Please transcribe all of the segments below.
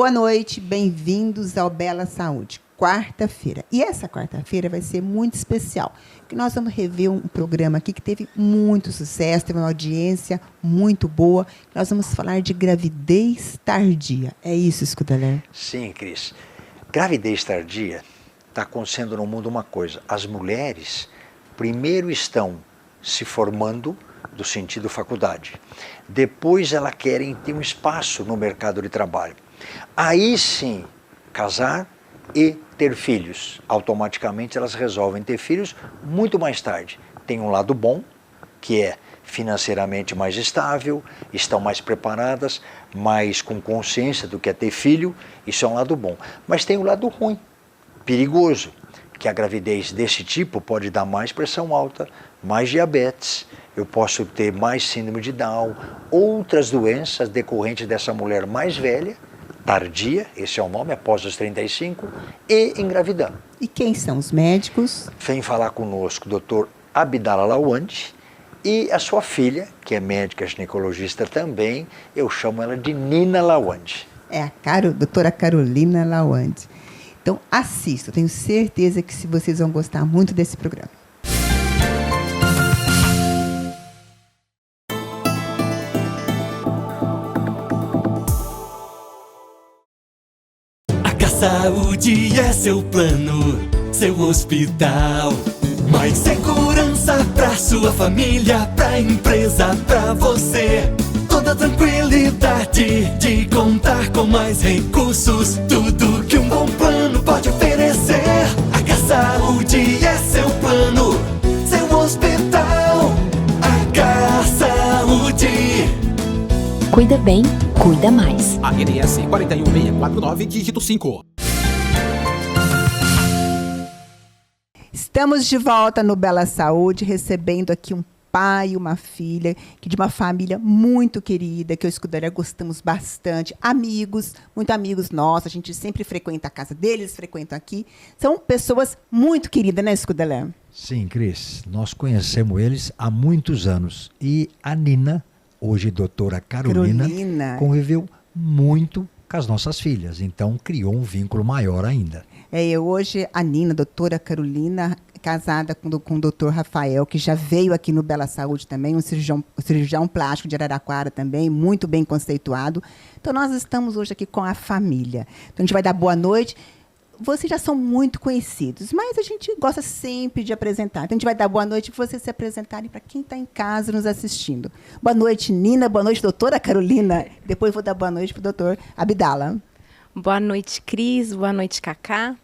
Boa noite, bem-vindos ao Bela Saúde, quarta-feira. E essa quarta-feira vai ser muito especial, porque nós vamos rever um programa aqui que teve muito sucesso, teve uma audiência muito boa. Nós vamos falar de gravidez tardia. É isso, Scudeler? Sim, Cris. Gravidez tardia está acontecendo no mundo uma coisa. As mulheres primeiro estão se formando do sentido faculdade. Depois elas querem ter um espaço no mercado de trabalho. Aí sim, casar e ter filhos. Automaticamente elas resolvem ter filhos muito mais tarde. Tem um lado bom, que é financeiramente mais estável, estão mais preparadas, mais com consciência do que é ter filho, isso é um lado bom. Mas tem um lado ruim, perigoso, que a gravidez desse tipo pode dar mais pressão alta, mais diabetes, eu posso ter mais síndrome de Down, outras doenças decorrentes dessa mulher mais velha, tardia, esse é o nome, após os 35, e engravidando. E quem são os médicos? Vem falar conosco o Dr. Abdala Lawande e a sua filha, que é médica ginecologista também, eu chamo ela de Nina Lawande. É a doutora Carolina Lawande. Então assista, tenho certeza que vocês vão gostar muito desse programa. Saúde é seu plano, seu hospital. Mais segurança pra sua família, pra empresa, pra você. Toda tranquilidade de contar com mais recursos. Tudo que um bom plano pode oferecer. A Saúde é seu plano, seu hospital. A Saúde. Cuida bem, cuida mais. ANS 41649, dígito 5. Estamos de volta no Bela Saúde, recebendo aqui um pai e uma filha que de uma família muito querida, que eu e o Scudeler gostamos bastante. Amigos, muito amigos nossos, a gente sempre frequenta a casa deles, frequentam aqui. São pessoas muito queridas, né, Scudeler? Sim, Cris. Nós conhecemos eles há muitos anos. E a Nina, hoje doutora Carolina, conviveu muito com as nossas filhas. Então, criou um vínculo maior ainda. Hoje, a Nina, doutora Carolina, casada com o doutor Rafael, que já veio aqui no Bela Saúde também, um cirurgião plástico de Araraquara também, muito bem conceituado. Então, nós estamos hoje aqui com a família. Então, a gente vai dar boa noite. Vocês já são muito conhecidos, mas a gente gosta sempre de apresentar. Então, a gente vai dar boa noite para vocês se apresentarem para quem está em casa nos assistindo. Boa noite, Nina. Boa noite, doutora Carolina. Depois vou dar boa noite para o doutor Abdala. Boa noite, Cris. Boa noite, Cacá.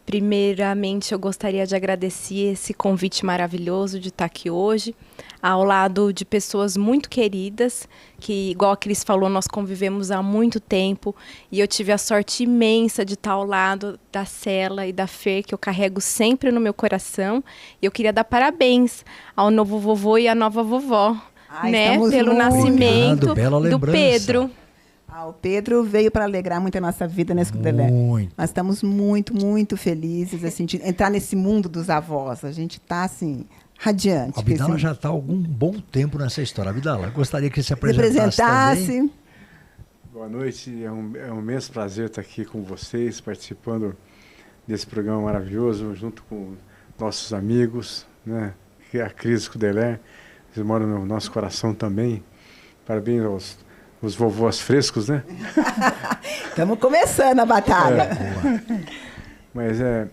Primeiramente, eu gostaria de agradecer esse convite maravilhoso de estar aqui hoje, ao lado de pessoas muito queridas, que, igual a Cris falou, nós convivemos há muito tempo, e eu tive a sorte imensa de estar ao lado da Cela e da Fer, que eu carrego sempre no meu coração, e eu queria dar parabéns ao novo vovô e à nova vovó, né, pelo nascimento do Pedro. O Pedro veio para alegrar muito a nossa vida, né, Scudeler? Nós estamos muito, muito felizes assim, de entrar nesse mundo dos avós. A gente está, assim, radiante. A Abdala já está há algum bom tempo nessa história. Abdala, gostaria que se apresentasse também. Boa noite, é um imenso prazer estar aqui com vocês, participando desse programa maravilhoso, junto com nossos amigos, né? A Cris Scudeler, eles moram no nosso coração também. Parabéns aos vovôs frescos, né? Estamos começando a batalha. Mas é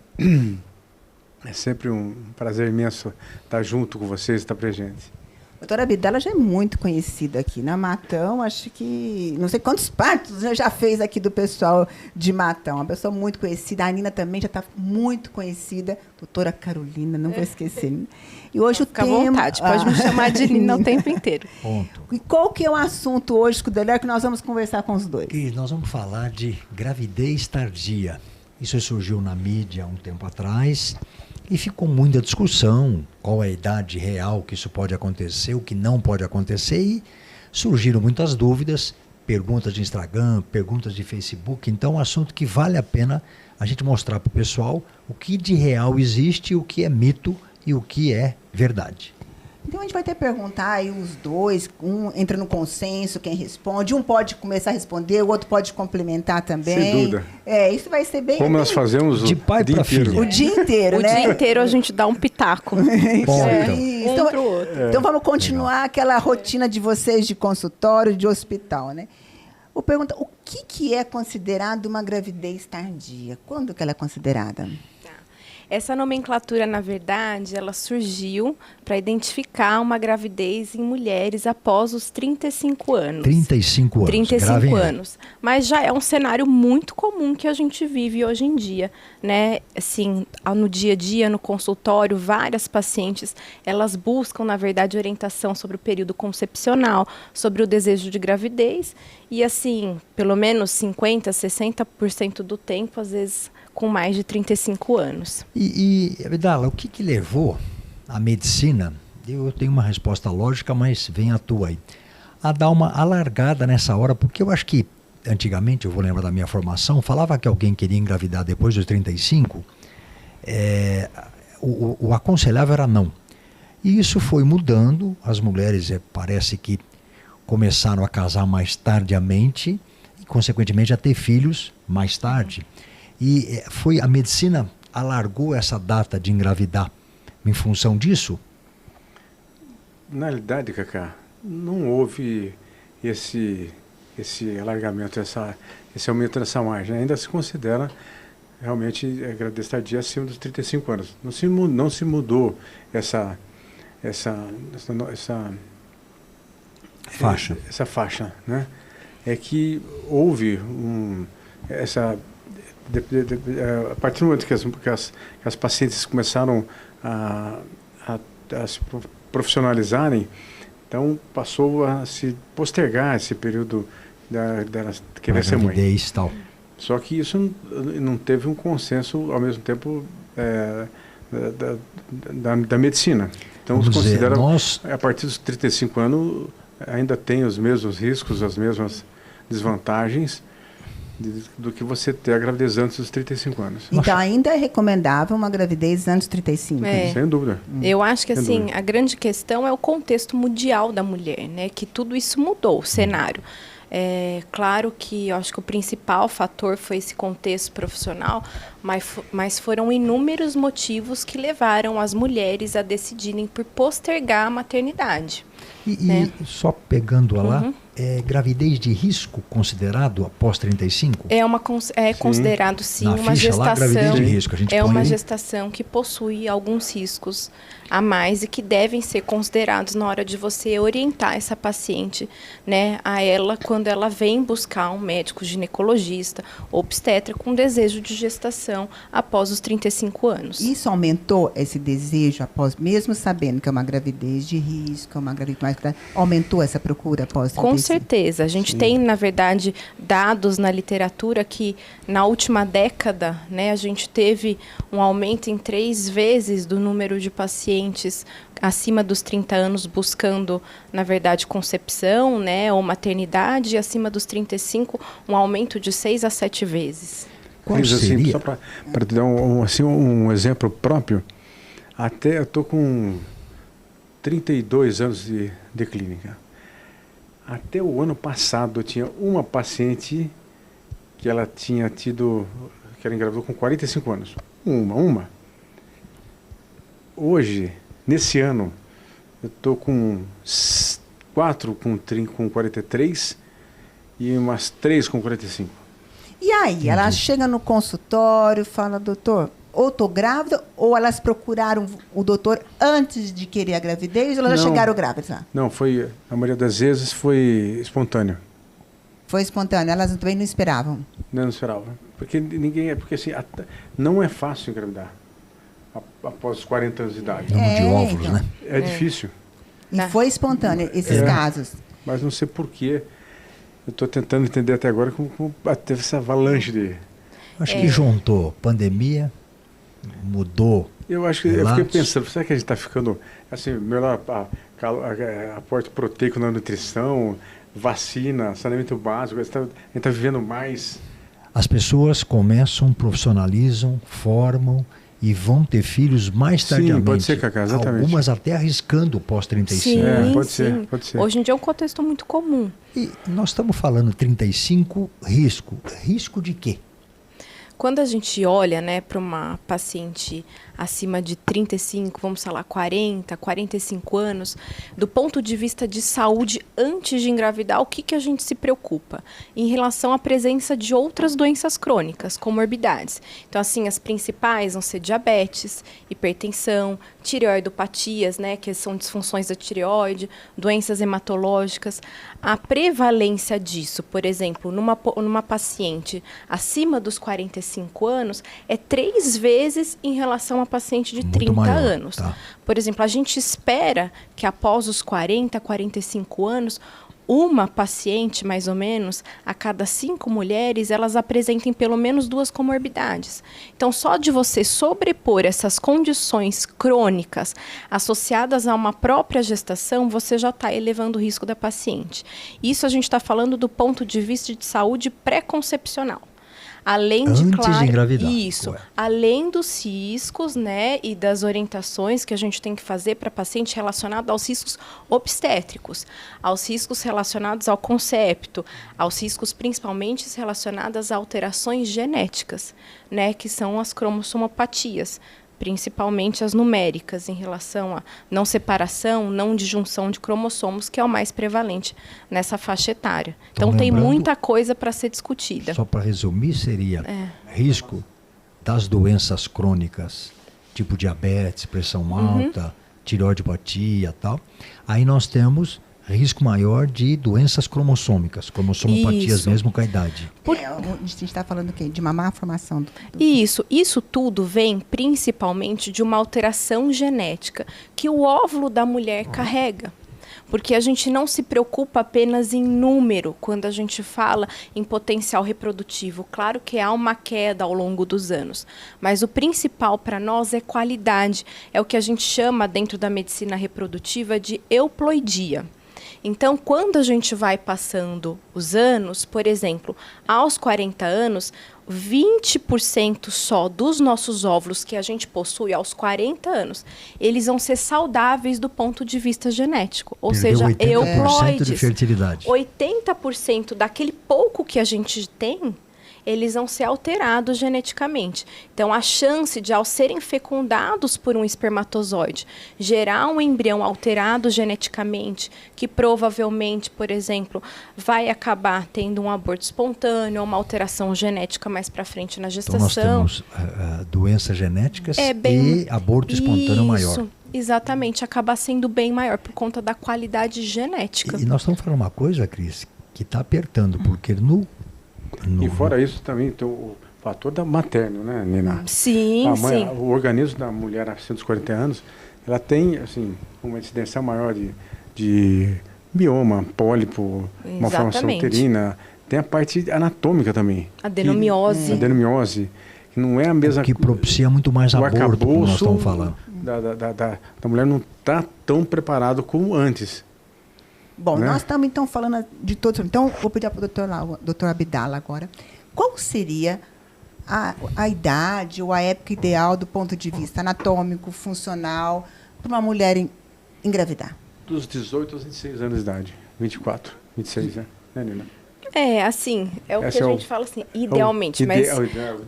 sempre um prazer imenso estar junto com vocês, estar presente. A doutora Abdala já é muito conhecida aqui na Matão, acho que não sei quantos partos já fez aqui do pessoal de Matão, uma pessoa muito conhecida. A Nina também já está muito conhecida, doutora Carolina, não vou esquecer. E hoje Fica à vontade, pode me chamar de Nina o tempo inteiro. Ponto. E qual que é o assunto hoje, Scudeler, que nós vamos conversar com os dois? E nós vamos falar de gravidez tardia. Isso surgiu na mídia há um tempo atrás. E ficou muita discussão, qual é a idade real que isso pode acontecer, o que não pode acontecer, e surgiram muitas dúvidas, perguntas de Instagram, perguntas de Facebook, então é um assunto que vale a pena a gente mostrar para o pessoal o que de real existe, o que é mito e o que é verdade. Então a gente vai ter que perguntar aí os dois, um entra no consenso, quem responde, um pode começar a responder, o outro pode complementar também. Sem dúvida. Isso vai ser bem... Como nós fazemos de pai para filho. O dia inteiro, O né? dia inteiro a gente dá um pitaco. Então, pro outro. então vamos continuar aquela rotina de vocês de consultório, de hospital, né? Vou perguntar, o que é considerado uma gravidez tardia? Quando que ela é considerada? Essa nomenclatura, na verdade, ela surgiu para identificar uma gravidez em mulheres após os 35 anos. 35 anos. 35 anos. Mas já é um cenário muito comum que a gente vive hoje em dia, né? Assim, no dia a dia, no consultório, várias pacientes, elas buscam, na verdade, orientação sobre o período concepcional, sobre o desejo de gravidez. E, assim, pelo menos 50%, 60% do tempo, às vezes, com mais de 35 anos. E Abdala, o que levou a medicina, eu tenho uma resposta lógica, mas vem a tua aí, a dar uma alargada nessa hora, porque eu acho que antigamente, eu vou lembrar da minha formação, falava que alguém queria engravidar depois dos 35, o aconselhável era não. E isso foi mudando, as mulheres parece que começaram a casar mais tardiamente e, consequentemente, a ter filhos mais tarde. E a medicina alargou essa data de engravidar em função disso? Na realidade, Cacá, não houve esse alargamento, esse aumento nessa margem. Ainda se considera realmente a gravidez tardia acima dos 35 anos. Não se mudou essa faixa. Essa faixa, né? É que houve a partir do momento que as pacientes começaram a se profissionalizarem, então passou a se postergar esse período delas querer ser mãe. Tal. Só que isso não teve um consenso, ao mesmo tempo, da medicina. Então, se considera, a partir dos 35 anos, ainda tem os mesmos riscos, as mesmas desvantagens do que você ter a gravidez antes dos 35 anos. Então, ainda é recomendável uma gravidez antes dos 35? Sem dúvida. Eu acho que, assim, a grande questão é o contexto mundial da mulher, né? Que tudo isso mudou, o cenário. Claro que eu acho que o principal fator foi esse contexto profissional, mas foram inúmeros motivos que levaram as mulheres a decidirem por postergar a maternidade. E só pegando lá, gravidez de risco considerado após 35? É considerado sim uma gestação. Lá, gravidez de risco. A gente uma gestação que possui alguns riscos a mais e que devem ser considerados na hora de você orientar essa paciente, né, a ela quando ela vem buscar um médico ginecologista, obstetra com desejo de gestação após os 35 anos. Isso aumentou esse desejo após, mesmo sabendo que é uma gravidez de risco, é uma gravidez mais grave, aumentou essa procura após 35? Com certeza. A gente tem, na verdade, dados na literatura que na última década, né, a gente teve um aumento em 3 vezes do número de pacientes acima dos 30 anos buscando, na verdade, concepção, né, ou maternidade, e acima dos 35, um aumento de 6 a 7 vezes. Qual seria? Só para te dar um exemplo próprio, até eu estou com 32 anos de clínica. Até o ano passado eu tinha uma paciente que ela engravidou com 45 anos. Uma. Hoje, nesse ano, eu estou com 4 com 43 e umas 3 com 45. E aí, ela chega no consultório, fala, doutor, ou estou grávida, ou elas procuraram o doutor antes de querer a gravidez, ou elas já chegaram grávidas lá? Não, a maioria das vezes foi espontâneo. Foi espontâneo, elas também não esperavam? Não esperavam. Porque assim, não é fácil engravidar após os 40 anos de idade. Número de óvulos, então, né? É difícil. E foi espontâneo esses casos? Mas não sei porquê. Eu estou tentando entender até agora como teve essa avalanche de... Acho que juntou pandemia, mudou. Eu acho que eu fiquei pensando, será que a gente está ficando assim, melhor aporte proteico na nutrição, vacina, saneamento básico, a gente está vivendo mais. As pessoas começam, profissionalizam, formam e vão ter filhos mais tardiamente. Sim, pode ser, Cacá, exatamente. Algumas até arriscando pós-35. Sim, pode sim. pode ser. Hoje em dia é um contexto muito comum. E nós estamos falando 35, risco. Risco de quê? Quando a gente olha, né, para uma paciente acima de 35, vamos falar 40, 45 anos, do ponto de vista de saúde antes de engravidar, o que a gente se preocupa? Em relação à presença de outras doenças crônicas, comorbidades. Então, assim, as principais vão ser diabetes, hipertensão, tireoidopatias, né, que são disfunções da tireoide, doenças hematológicas. A prevalência disso, por exemplo, numa paciente acima dos 45 anos, é 3 vezes em relação a paciente de Muito 30 maior, anos. tá. Por exemplo, a gente espera que após os 40, 45 anos, uma paciente, mais ou menos, a cada 5 mulheres, elas apresentem pelo menos 2 comorbidades. Então, só de você sobrepor essas condições crônicas associadas a uma própria gestação, você já está elevando o risco da paciente. Isso a gente está falando do ponto de vista de saúde pré-concepcional. Além de, Antes de engravidar. Isso. Ué. Além dos riscos, né, e das orientações que a gente tem que fazer para paciente relacionado aos riscos obstétricos, aos riscos relacionados ao concepto, aos riscos principalmente relacionados a alterações genéticas, né, que são as cromossomopatias, principalmente as numéricas, em relação a não separação, não disjunção de cromossomos, que é o mais prevalente nessa faixa etária. Então tem muita coisa para ser discutida. Só para resumir, seria risco das doenças crônicas, tipo diabetes, pressão alta, tireoidopatia e tal. Aí nós temos risco maior de doenças cromossômicas, cromossomopatias mesmo com a idade. A gente está falando o quê? De uma má formação. Isso tudo vem principalmente de uma alteração genética que o óvulo da mulher carrega. Porque a gente não se preocupa apenas em número quando a gente fala em potencial reprodutivo. Claro que há uma queda ao longo dos anos, mas o principal para nós é qualidade. É o que a gente chama dentro da medicina reprodutiva de euploidia. Então, quando a gente vai passando os anos, por exemplo, aos 40 anos, 20% só dos nossos óvulos que a gente possui aos 40 anos, eles vão ser saudáveis do ponto de vista genético. Ou seja, 80% euploides. de fertilidade. 80% daquele pouco que a gente tem, eles vão ser alterados geneticamente. Então, a chance de, ao serem fecundados por um espermatozoide, gerar um embrião alterado geneticamente, que provavelmente, por exemplo, vai acabar tendo um aborto espontâneo, uma alteração genética mais para frente na gestação. Então, nós temos doenças genéticas e aborto espontâneo maior. Isso, exatamente. Acaba sendo bem maior por conta da qualidade genética. E nós estamos falando uma coisa, Cris, que está apertando, porque E fora isso também tem o fator da materno, né, Nina? Sim, sim. O organismo da mulher acima dos 40 anos, ela tem, assim, uma incidência maior de bioma, pólipo, uma formação uterina. Tem a parte anatômica também. Adenomiose. Adenomiose. Que não é a mesma... que propicia muito mais aborto, como nós estamos falando. Da mulher não está tão preparado como antes. Bom, nós estamos então falando de todos. Então, vou pedir para o doutor Abdala agora. Qual seria a idade ou a época ideal do ponto de vista anatômico, funcional, para uma mulher engravidar? Dos 18 aos 26 anos de idade. 24, 26, né, Nina? Assim, é o que a gente fala assim, idealmente, mas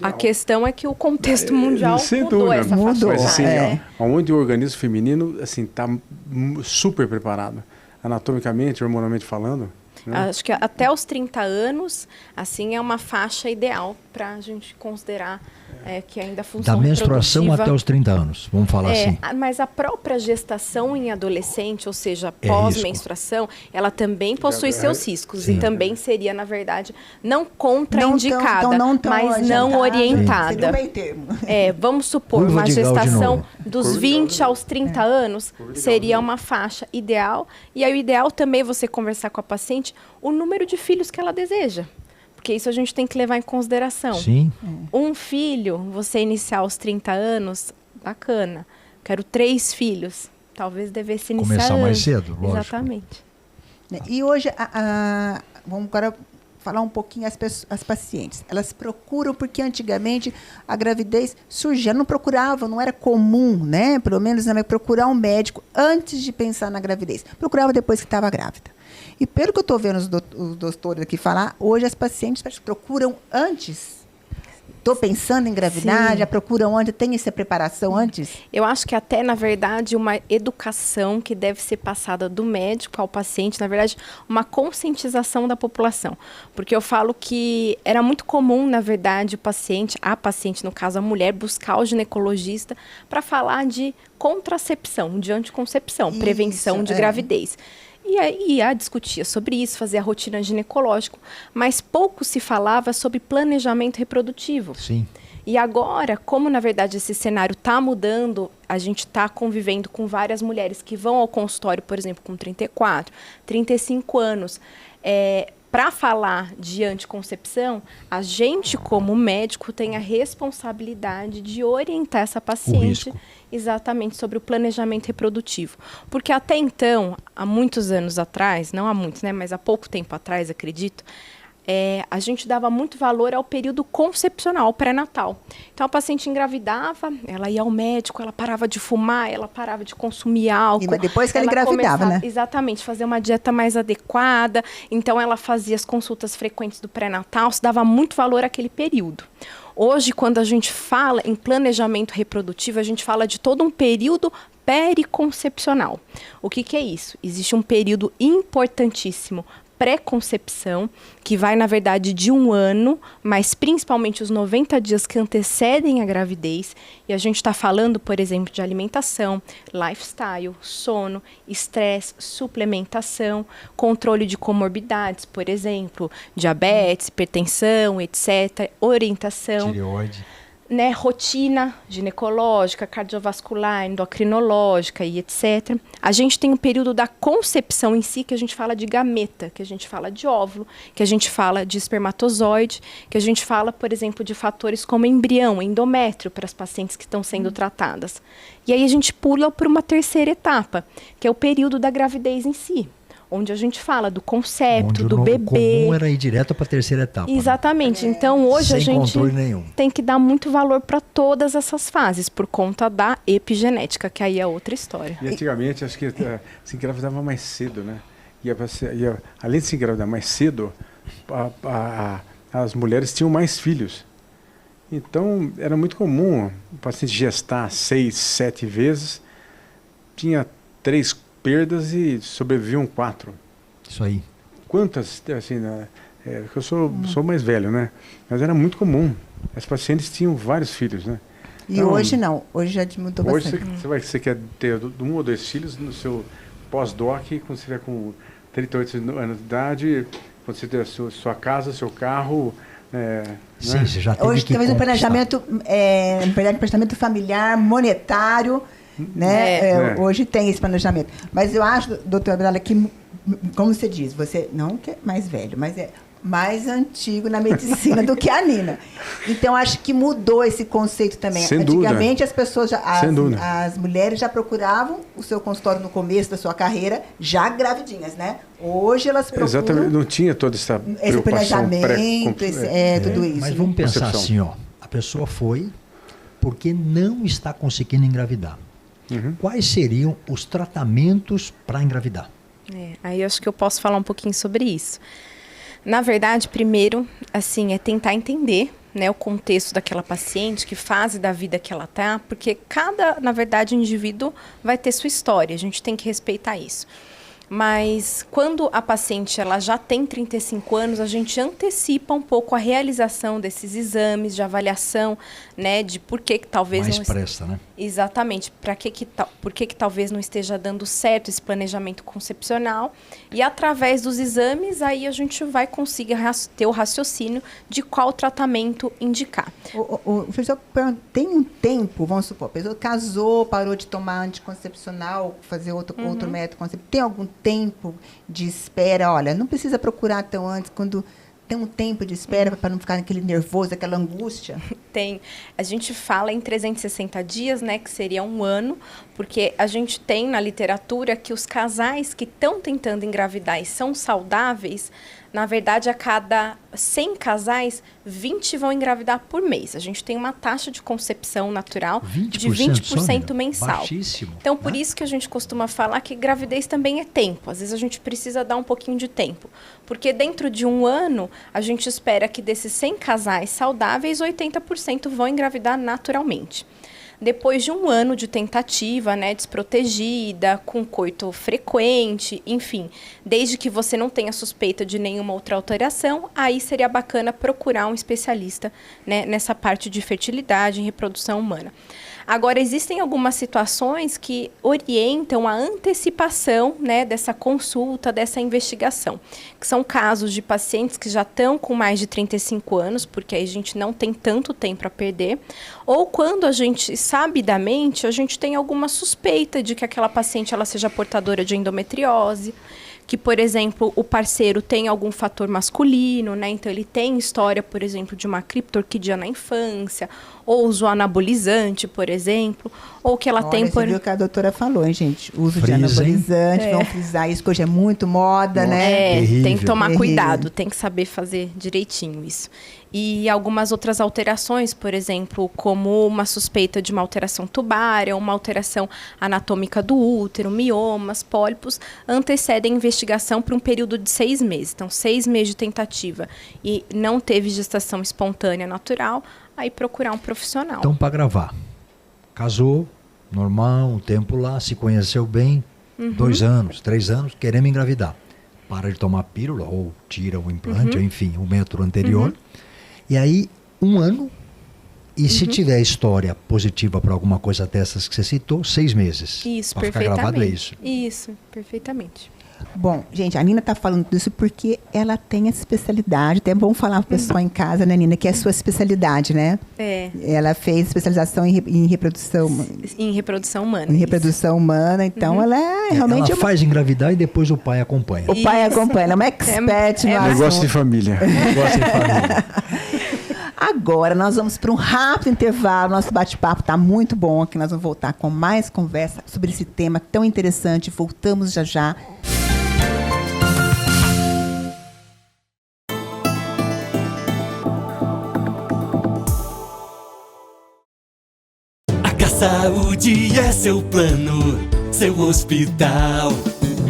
a questão é que o contexto mundial mudou essa faixa. Mas, assim, onde o organismo feminino está super preparado. Anatomicamente, hormonalmente falando? Né? Acho que até os 30 anos, assim, é uma faixa ideal para a gente considerar que ainda funciona. Da menstruação até os 30 anos, vamos falar assim. Mas a própria gestação em adolescente, ou seja, pós-menstruação, ela também possui seus riscos. Sim. E também seria, na verdade, não contraindicada, então mas não orientada. Seria o meio termo. Vamos supor, Curva uma de Gauss de gestação novo. dos 20 aos 30 anos seria uma faixa ideal. E aí o ideal também é você conversar com a paciente o número de filhos que ela deseja. Porque isso a gente tem que levar em consideração. Sim. Um filho, você iniciar aos 30 anos, bacana. Quero 3 filhos. Talvez devesse iniciar Começar mais antes. cedo, lógico. Exatamente. E hoje, vamos agora falar um pouquinho as pacientes. Elas procuram porque antigamente a gravidez surgia, não procuravam, não era comum, né? Pelo menos procurar um médico antes de pensar na gravidez. Procurava depois que estava grávida. E pelo que eu estou vendo os doutores aqui falar, hoje as pacientes procuram antes. Estou pensando em engravidar, Sim. já procuram antes, tem essa preparação antes? Eu acho que até, na verdade, uma educação que deve ser passada do médico ao paciente, na verdade, uma conscientização da população. Porque eu falo que era muito comum, na verdade, a paciente, no caso a mulher, buscar o ginecologista para falar de contracepção, de anticoncepção, prevenção de gravidez. E aí discutia sobre isso, fazia a rotina ginecológica, mas pouco se falava sobre planejamento reprodutivo. Sim. E agora, como na verdade esse cenário está mudando, a gente está convivendo com várias mulheres que vão ao consultório, por exemplo, com 34, 35 anos, para falar de anticoncepção, a gente, como médico, tem a responsabilidade de orientar essa paciente exatamente sobre o planejamento reprodutivo. Porque até então, há muitos anos atrás, não há muitos, né, mas há pouco tempo atrás, acredito, a gente dava muito valor ao período concepcional, ao pré-natal. Então, a paciente engravidava, ela ia ao médico, ela parava de fumar, ela parava de consumir álcool. Mas depois que ela engravidava, né? Exatamente, fazer uma dieta mais adequada. Então, ela fazia as consultas frequentes do pré-natal, se dava muito valor àquele período. Hoje, quando a gente fala em planejamento reprodutivo, a gente fala de todo um período periconcepcional. O que é isso? Existe um período importantíssimo pré-concepção, que vai, na verdade, de 1 ano, mas principalmente os 90 dias que antecedem a gravidez. E a gente está falando, por exemplo, de alimentação, lifestyle, sono, estresse, suplementação, controle de comorbidades, por exemplo, diabetes, hipertensão, etc., orientação. Tireoide. Né, rotina ginecológica, cardiovascular, endocrinológica e etc. A gente tem um período da concepção em si, que a gente fala de gameta, que a gente fala de óvulo, que a gente fala de espermatozoide, que a gente fala, por exemplo, de fatores como embrião, endométrio, para as pacientes que estão sendo tratadas. E aí a gente pula para uma terceira etapa, que é o período da gravidez em si, onde a gente fala do concepto, do bebê. O comum era ir direto para a terceira etapa. Exatamente. Né? Então, hoje Sem a gente controle nenhum. Tem que dar muito valor para todas essas fases, por conta da epigenética, que aí é outra história. E antigamente, acho que se engravidava mais cedo, né? Além de se engravidar mais cedo, as mulheres tinham mais filhos. Então, era muito comum o paciente gestar 6, 7 vezes, tinha 3 perdas e sobreviviam 4. Isso aí. Quantas, assim, eu sou mais velho, né? Mas era muito comum. As pacientes tinham vários filhos, né? E então, hoje não, hoje já mudou bastante. Hoje você quer ter 1 ou 2 filhos no seu pós-doc, quando você estiver com 38 anos de idade, quando você ter sua casa, seu carro. Sim, né? Você já teve hoje que temos um planejamento familiar, monetário, né? Hoje tem esse planejamento. Mas eu acho, doutora Abdala, que, como você diz, você não que é mais velho, mas é mais antigo na medicina do que a Nina. Então, acho que mudou esse conceito também. Sem Antigamente, dúvida. As pessoas, as mulheres já procuravam o seu consultório no começo da sua carreira, já gravidinhas, né? Hoje elas procuram... Exatamente, não tinha toda essa esse planejamento, tudo isso. Mas vamos pensar assim, ó. A pessoa foi porque não está conseguindo engravidar. Uhum. Quais seriam os tratamentos para engravidar? Aí eu acho que eu posso falar um pouquinho sobre isso. Na verdade, primeiro, assim, é tentar entender, né, o contexto daquela paciente, que fase da vida que ela está, porque cada, na verdade, indivíduo vai ter sua história, a gente tem que respeitar isso. Mas quando a paciente ela já tem 35 anos, a gente antecipa um pouco a realização desses exames de avaliação, né, de por que talvez mais presta, né? Exatamente, por que talvez não esteja dando certo esse planejamento concepcional. E através dos exames, aí a gente vai conseguir ter o raciocínio de qual tratamento indicar. O professor tem um tempo, vamos supor, a pessoa casou, parou de tomar anticoncepcional, fazer outro método concepcional. Tem algum tempo de espera? Olha, não precisa procurar tão antes, quando tem um tempo de espera para não ficar aquele nervoso, aquela angústia? Tem. A gente fala em 360 dias, né, que seria 1 ano, porque a gente tem na literatura que os casais que estão tentando engravidar e são saudáveis, Na verdade, a cada 100 casais, 20 vão engravidar por mês. A gente tem uma taxa de concepção natural de 20% mensal. Baixíssimo, então, por isso que a gente costuma falar que gravidez também é tempo. Às vezes a gente precisa dar um pouquinho de tempo. Porque dentro de um ano, a gente espera que desses 100 casais saudáveis, 80% vão engravidar naturalmente. Depois de um ano de tentativa, né, desprotegida, com coito frequente, enfim, desde que você não tenha suspeita de nenhuma outra alteração, aí seria bacana procurar um especialista, né, nessa parte de fertilidade e reprodução humana. Agora, existem algumas situações que orientam a antecipação, né, dessa consulta, dessa investigação, que são casos de pacientes que já estão com mais de 35 anos, porque aí a gente não tem tanto tempo a perder, ou quando a gente, sabidamente, a gente tem alguma suspeita de que aquela paciente ela seja portadora de endometriose, que, por exemplo, o parceiro tem algum fator masculino, né? Então ele tem história, por exemplo, de uma criptorquidia na infância, ou uso anabolizante, por exemplo, ou que ela tem... Você viu o que a doutora falou, hein, gente? Uso de Frisem. anabolizante, vamos frisar isso, que hoje é muito moda, né? Tem que tomar Terrível. cuidado, tem que saber fazer direitinho isso. E algumas outras alterações, por exemplo, como uma suspeita de uma alteração tubária, uma alteração anatômica do útero, miomas, pólipos, antecedem a investigação por um período de 6 meses. Então, 6 meses de tentativa e não teve gestação espontânea natural, aí procurar um profissional. Então, para gravar, casou, normal, um tempo lá, se conheceu bem, 2 anos, 3 anos, queremos engravidar. Para de tomar pílula, ou tira o implante, ou, enfim, o método anterior. E aí, 1 ano, e se tiver história positiva para alguma coisa dessas que você citou, 6 meses. Isso, pra ficar perfeitamente. gravado é isso. Isso, perfeitamente. Bom, gente, a Nina está falando disso porque ela tem essa especialidade. Até é bom falar para o pessoal em casa, né, Nina, que é a sua especialidade, né? É. Ela fez especialização em reprodução. Em reprodução humana. Em reprodução humana, então ela é realmente... Ela faz engravidar e depois o pai acompanha. O pai acompanha, ela é uma expert no Negócio assunto. de família. Negócio de família. Agora nós vamos para um rápido intervalo. Nosso bate-papo está muito bom aqui. Nós vamos voltar com mais conversa sobre esse tema tão interessante. Voltamos já já. Saúde é seu plano, seu hospital.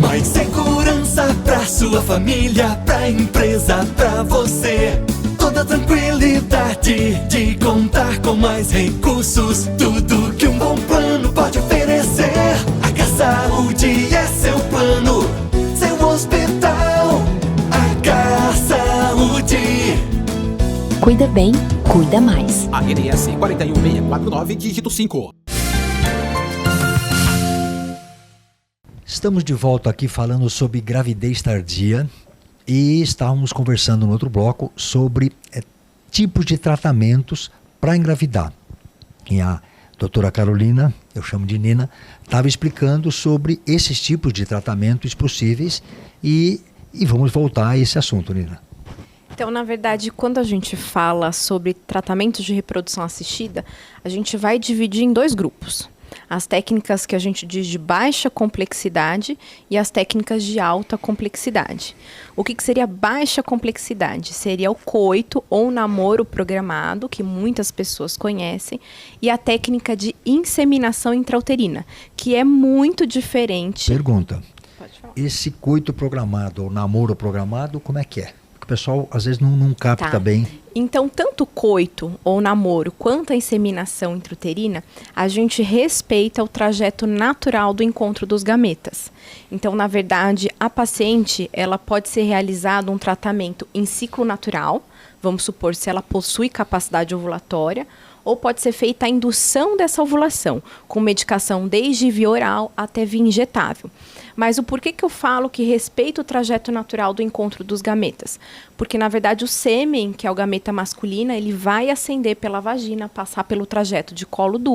Mais segurança pra sua família, pra empresa, pra você. Toda tranquilidade de contar com mais recursos. Tudo que um bom plano pode oferecer. A Saúde é seu plano, seu hospital. A Saúde. Cuida bem, cuida mais. ANS 41649, dígito 5. Estamos de volta aqui falando sobre gravidez tardia e estávamos conversando no outro bloco sobre tipos de tratamentos para engravidar. E a doutora Carolina, eu chamo de Nina, estava explicando sobre esses tipos de tratamentos possíveis e vamos voltar a esse assunto, Nina. Então, na verdade, quando a gente fala sobre tratamento de reprodução assistida, a gente vai dividir em 2 grupos. As técnicas que a gente diz de baixa complexidade e as técnicas de alta complexidade. O que seria baixa complexidade? Seria o coito ou namoro programado, que muitas pessoas conhecem, e a técnica de inseminação intrauterina, que é muito diferente. Pergunta, Pode falar. esse coito programado ou namoro programado, como é que é? Porque o pessoal às vezes não capta bem. Então, tanto o coito ou namoro quanto a inseminação intrauterina, a gente respeita o trajeto natural do encontro dos gametas. Então, na verdade, a paciente, ela pode ser realizado um tratamento em ciclo natural, vamos supor se ela possui capacidade ovulatória, ou pode ser feita a indução dessa ovulação, com medicação desde via oral até via injetável. Mas o porquê que eu falo que respeita o trajeto natural do encontro dos gametas? Porque, na verdade, o sêmen, que é o gameta masculina, ele vai ascender pela vagina, passar pelo trajeto de colo do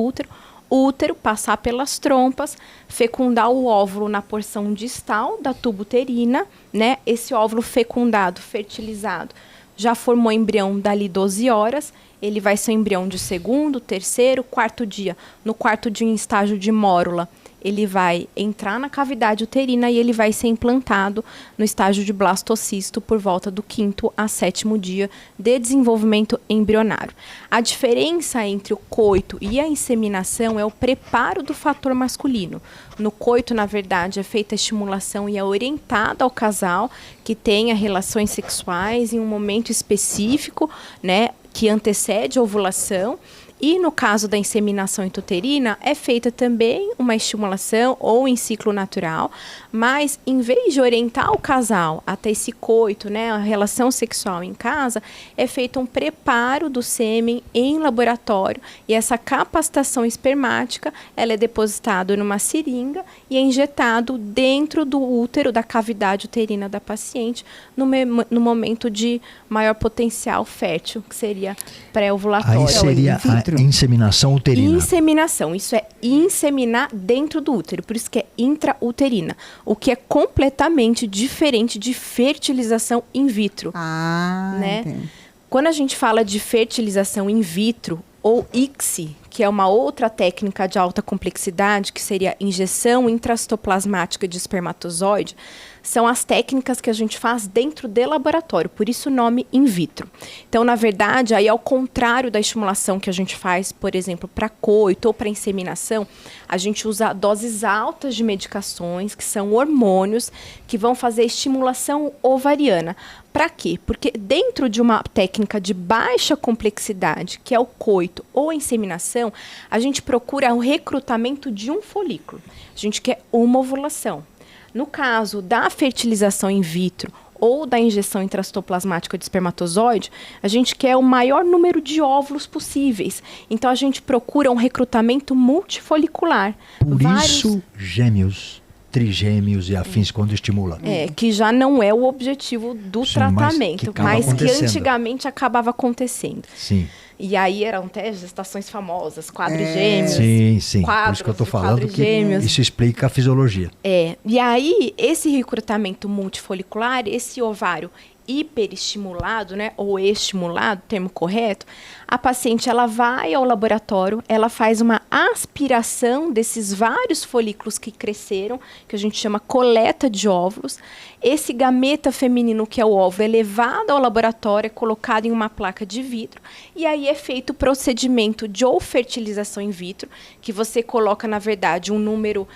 útero, passar pelas trompas, fecundar o óvulo na porção distal da tuba uterina, né? Esse óvulo fecundado, fertilizado, já formou embrião dali 12 horas, ele vai ser um embrião de 2º, 3º, 4º dia. No 4º dia, em estágio de mórula, ele vai entrar na cavidade uterina e ele vai ser implantado no estágio de blastocisto por volta do 5º a 7º dia de desenvolvimento embrionário. A diferença entre o coito e a inseminação é o preparo do fator masculino. No coito, na verdade, é feita a estimulação e é orientada ao casal que tenha relações sexuais em um momento específico, né, que antecede a ovulação. E no caso da inseminação intrauterina, é feita também uma estimulação ou em ciclo natural, mas em vez de orientar o casal até esse coito, né, a relação sexual em casa, é feito um preparo do sêmen em laboratório e essa capacitação espermática, ela é depositada numa seringa e é injetado dentro do útero, da cavidade uterina da paciente, no momento de maior potencial fértil, que seria pré-ovulatório. Aí seria a inseminação uterina. Inseminação, isso é inseminar dentro do útero, por isso que é intrauterina, o que é completamente diferente de fertilização in vitro. Né? Entendi. Quando a gente fala de fertilização in vitro ou ICSI, que é uma outra técnica de alta complexidade, que seria injeção intracitoplasmática de espermatozoide, são as técnicas que a gente faz dentro do laboratório, por isso o nome in vitro. Então, na verdade, aí ao contrário da estimulação que a gente faz, por exemplo, para coito ou para inseminação, a gente usa doses altas de medicações, que são hormônios, que vão fazer estimulação ovariana. Para quê? Porque dentro de uma técnica de baixa complexidade, que é o coito ou a inseminação, a gente procura o recrutamento de um folículo. A gente quer uma ovulação. No caso da fertilização in vitro ou da injeção intracitoplasmática de espermatozoide, a gente quer o maior número de óvulos possíveis. Então, a gente procura um recrutamento multifolicular. Por isso, gêmeos, trigêmeos e afins quando estimulam. Que já não é o objetivo do tratamento, mas que antigamente acabava acontecendo. Sim. E aí eram até gestações famosas, quadrigêmeos. Sim. Por isso que eu estou falando que isso explica a fisiologia. E aí, esse recrutamento multifolicular, esse ovário hiperestimulado, né, ou estimulado, termo correto, a paciente ela vai ao laboratório, ela faz uma aspiração desses vários folículos que cresceram, que a gente chama coleta de óvulos. Esse gameta feminino, que é o óvulo, é levado ao laboratório, é colocado em uma placa de vidro, e aí é feito o procedimento de ou fertilização in vitro, que você coloca, na verdade, um número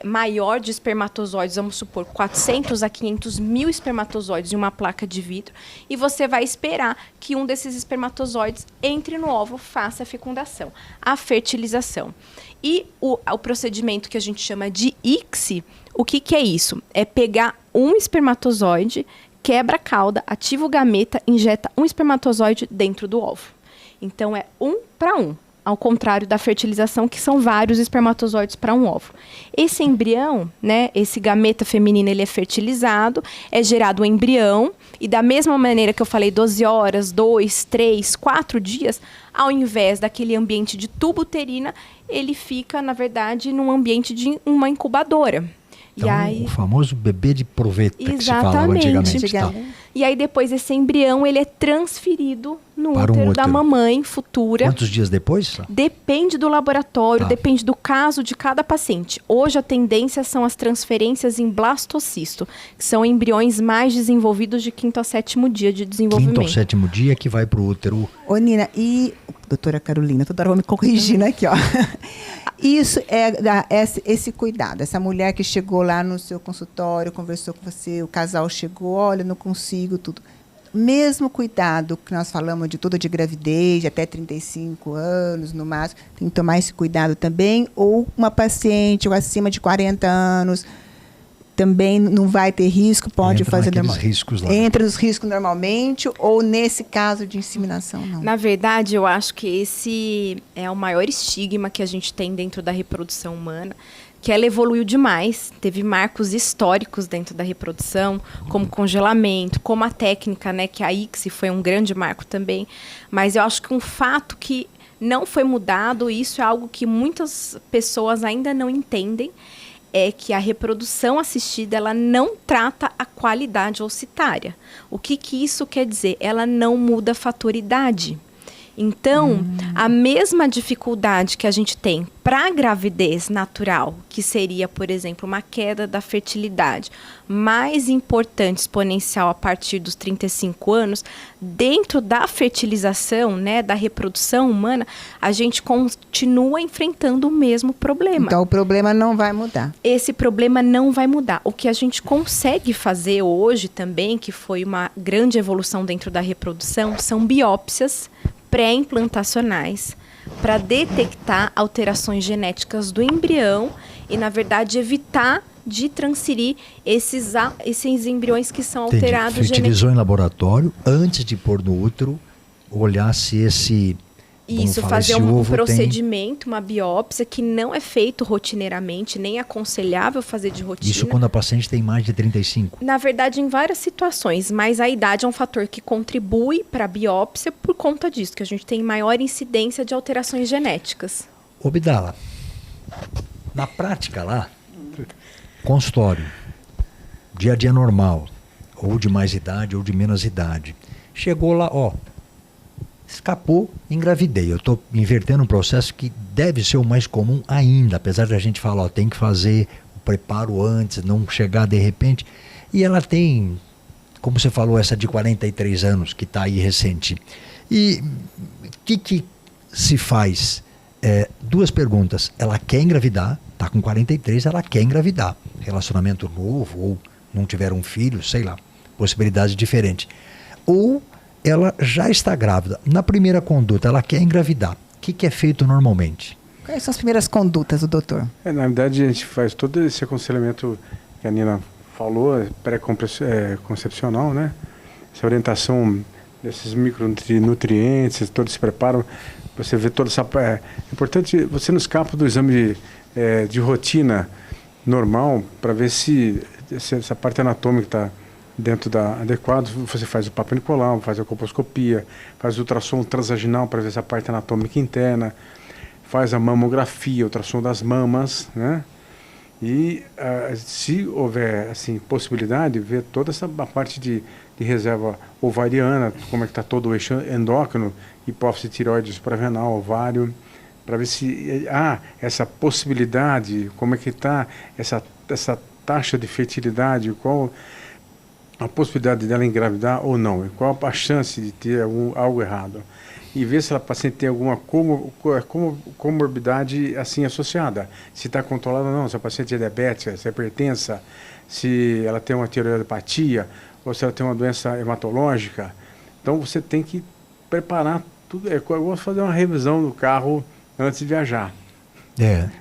maior de espermatozoides, vamos supor, 400 a 500 mil espermatozoides em uma placa de vidro, e você vai esperar que um desses espermatozoides entre no óvulo, faça a fecundação, a fertilização. E o procedimento que a gente chama de ICSI, o que é isso? É pegar um espermatozoide, quebra a cauda, ativa o gameta, injeta um espermatozoide dentro do óvulo. Então, é 1 para 1. Ao contrário da fertilização, que são vários espermatozoides para um óvulo. Esse embrião, né, esse gameta feminino, ele é fertilizado, é gerado um embrião, e da mesma maneira que eu falei, 12 horas, 2, 3, 4 dias, ao invés daquele ambiente de tubo uterina, ele fica, na verdade, num ambiente de uma incubadora. Então, e aí, o famoso bebê de proveta, que se falava antigamente. Tá? E aí depois esse embrião ele é transferido no útero da mamãe futura. Quantos dias depois? Depende do laboratório, depende do caso de cada paciente. Hoje a tendência são as transferências em blastocisto, que são embriões mais desenvolvidos de 5º ao 7º dia de desenvolvimento. 5º ao 7º dia que vai para o útero. Ô Nina, e doutora Carolina, toda hora vou me corrigindo aqui, ó. Isso esse cuidado, essa mulher que chegou lá no seu consultório, conversou com você, o casal chegou, olha, não consigo, tudo. Mesmo cuidado que nós falamos de toda de gravidez, até 35 anos no máximo, tem que tomar esse cuidado também, ou uma paciente ou acima de 40 anos também não vai ter risco, pode fazer normalmente. Entra nos riscos normalmente, ou nesse caso de inseminação, não? Na verdade, eu acho que esse é o maior estigma que a gente tem dentro da reprodução humana, que ela evoluiu demais, teve marcos históricos dentro da reprodução, como congelamento, como a técnica, né, que a ICSI foi um grande marco também, mas eu acho que um fato que não foi mudado, e isso é algo que muitas pessoas ainda não entendem, é que a reprodução assistida ela não trata a qualidade ocitária. O que isso quer dizer? Ela não muda a fator idade. Então, a mesma dificuldade que a gente tem para a gravidez natural, que seria, por exemplo, uma queda da fertilidade mais importante, exponencial, a partir dos 35 anos, dentro da fertilização, né, da reprodução humana, a gente continua enfrentando o mesmo problema. Então, o problema não vai mudar. Esse problema não vai mudar. O que a gente consegue fazer hoje também, que foi uma grande evolução dentro da reprodução, são biópsias pré-implantações para detectar alterações genéticas do embrião e, na verdade, evitar de transferir esses embriões que são alterados geneticamente. Fertilizou em laboratório, antes de pôr no útero, olhar se esse... Isso, fazer um procedimento, uma biópsia, que não é feito rotineiramente, nem aconselhável fazer de rotina. Isso quando a paciente tem mais de 35? Na verdade, em várias situações, mas a idade é um fator que contribui para a biópsia por conta disso, que a gente tem maior incidência de alterações genéticas. Ô Bidala, na prática lá, consultório, dia a dia normal, ou de mais idade ou de menos idade, chegou lá, ó, escapou, engravidei. Eu estou invertendo um processo que deve ser o mais comum ainda, apesar de a gente falar, ó, tem que fazer o preparo antes, não chegar de repente. E ela tem, como você falou, essa de 43 anos, que está aí recente. E o que se faz? Duas perguntas. Ela quer engravidar, está com 43, ela quer engravidar. Relacionamento novo, ou não tiveram um filho, sei lá, possibilidades diferentes. Ou ela já está grávida. Na primeira conduta, ela quer engravidar. O que é feito normalmente? Quais são as primeiras condutas do doutor? Na verdade, a gente faz todo esse aconselhamento que a Nina falou, pré-concepcional, né? Essa orientação desses micronutrientes, todo esse preparo. Você vê toda essa... É importante, você não escapa do exame de rotina normal para ver se essa parte anatômica está dentro adequado. Você faz o Papa Nicolau, faz a colposcopia, faz o ultrassom transvaginal para ver essa parte anatômica interna, faz a mamografia, ultrassom das mamas, né? E se houver assim, possibilidade, ver toda essa parte de reserva ovariana, como é que está todo o eixo endócrino, hipófise, tireoide, suprarrenal, ovário, para ver se essa possibilidade, como é que está essa taxa de fertilidade, qual a possibilidade dela engravidar ou não, e qual a chance de ter algo errado. E ver se a paciente tem alguma comorbidade assim associada. Se está controlada ou não, se a paciente é diabética, se é hipertensa, se ela tem uma tireoidopatia, ou se ela tem uma doença hematológica. Então você tem que preparar tudo. Eu gosto de fazer uma revisão do carro antes de viajar.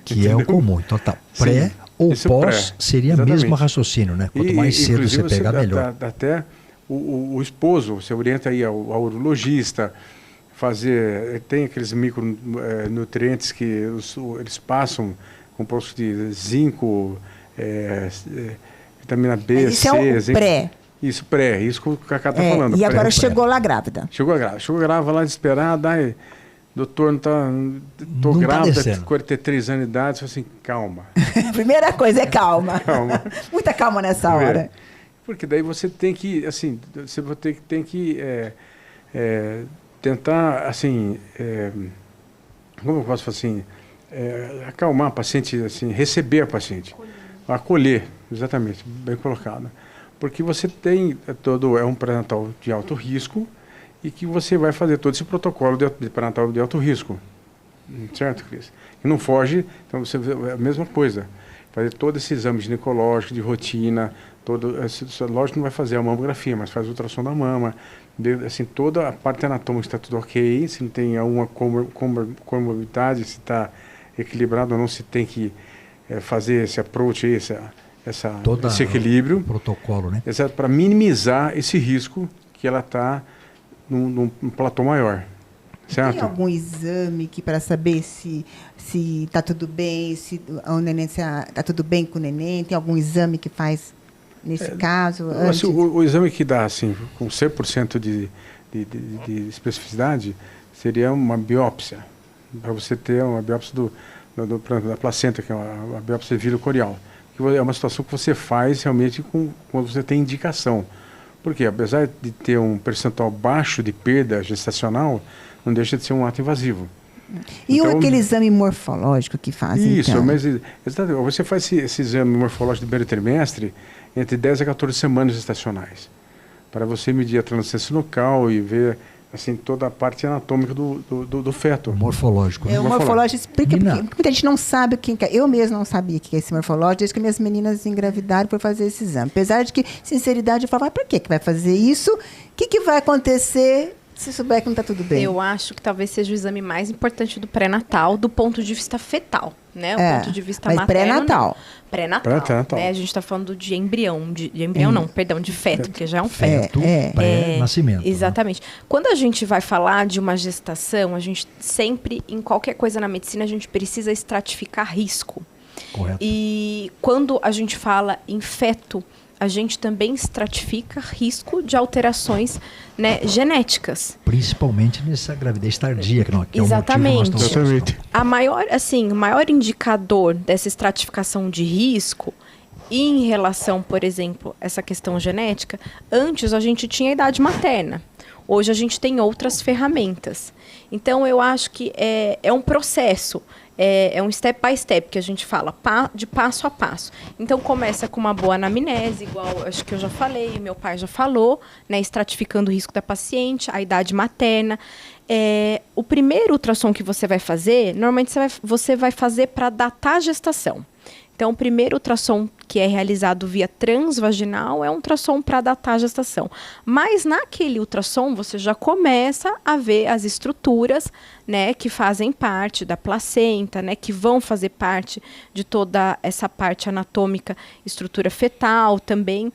Que entendeu? É o comum. Então tá, pré... Sim. Ou isso pós seria o mesmo raciocínio, né? Quanto mais cedo você pegar, melhor. Até o esposo, você orienta aí ao urologista, tem aqueles micronutrientes que eles passam, composto de zinco, vitamina B, isso C. Isso é o pré. Isso, pré, isso que o Cacá está falando. E agora chegou lá grávida. Chegou grávida lá desesperada, doutor, estou grávida, 43 anos de idade. Você assim, calma. Primeira coisa é calma. Calma. Muita calma nessa hora. Porque daí você tem que, assim, tentar, assim, como eu posso falar assim, acalmar a paciente, assim, receber a paciente. Acolher, exatamente, bem colocado. Porque você tem um pré-natal de alto risco, e que você vai fazer todo esse protocolo de pré-natal de alto risco. Certo, Cris? E não foge, então você vê a mesma coisa. Fazer todo esse exame ginecológico, de rotina, lógico que não vai fazer a mamografia, mas faz o ultrassom da mama, assim, toda a parte anatômica está tudo ok, se não tem alguma comorbidade, se está equilibrado ou não, se tem que fazer esse approach, esse equilíbrio. Protocolo, né? Exato, para minimizar esse risco que ela está num platô maior, certo? Tem algum exame que para saber se está tudo bem, se o neném está tudo bem com o neném? Tem algum exame que faz nesse caso? Assim, o exame que dá assim com 100% de especificidade seria uma biópsia, para você ter uma biópsia da placenta, que é uma biópsia vilocorial, que é uma situação que você faz realmente quando você tem indicação. Porque apesar de ter um percentual baixo de perda gestacional, não deixa de ser um ato invasivo. E então, aquele exame morfológico que fazem, isso, então? mas exatamente, você faz esse exame morfológico do primeiro trimestre entre 10 a 14 semanas gestacionais, para você medir a translucência local e ver assim, toda a parte anatômica do feto. Morfológico. O morfológico explica, porque muita gente não sabe o que é. Eu mesmo não sabia o que é esse morfológico, desde que minhas meninas engravidaram por fazer esse exame. Apesar de que, sinceridade, eu falava, para que vai fazer isso? O que vai acontecer se souber que não está tudo bem? Eu acho que talvez seja o exame mais importante do pré-natal, do ponto de vista fetal, né? O ponto de vista materno. Pré-natal. Pré-natal. Né? A gente está falando de embrião. De embrião não, perdão, de feto, porque já é um feto. Pré-nascimento. Exatamente. Quando a gente vai falar de uma gestação, a gente sempre, em qualquer coisa na medicina, a gente precisa estratificar risco. Correto. E quando a gente fala em feto, a gente também estratifica risco de alterações, né, genéticas. Principalmente nessa gravidez tardia, que é o motivo Exatamente. que nós estamos... O maior indicador dessa estratificação de risco, em relação, por exemplo, essa questão genética, antes a gente tinha a idade materna. Hoje a gente tem outras ferramentas. Então, eu acho que é um processo. É um step by step que a gente fala, de passo a passo. Então, começa com uma boa anamnese, igual acho que eu já falei, meu pai já falou, né, estratificando o risco da paciente, a idade materna. O primeiro ultrassom que você vai fazer, normalmente você vai fazer para datar a gestação. Então, o primeiro ultrassom que é realizado via transvaginal é um ultrassom para datar a gestação. Mas naquele ultrassom você já começa a ver as estruturas, né, que fazem parte da placenta, né, que vão fazer parte de toda essa parte anatômica, estrutura fetal também.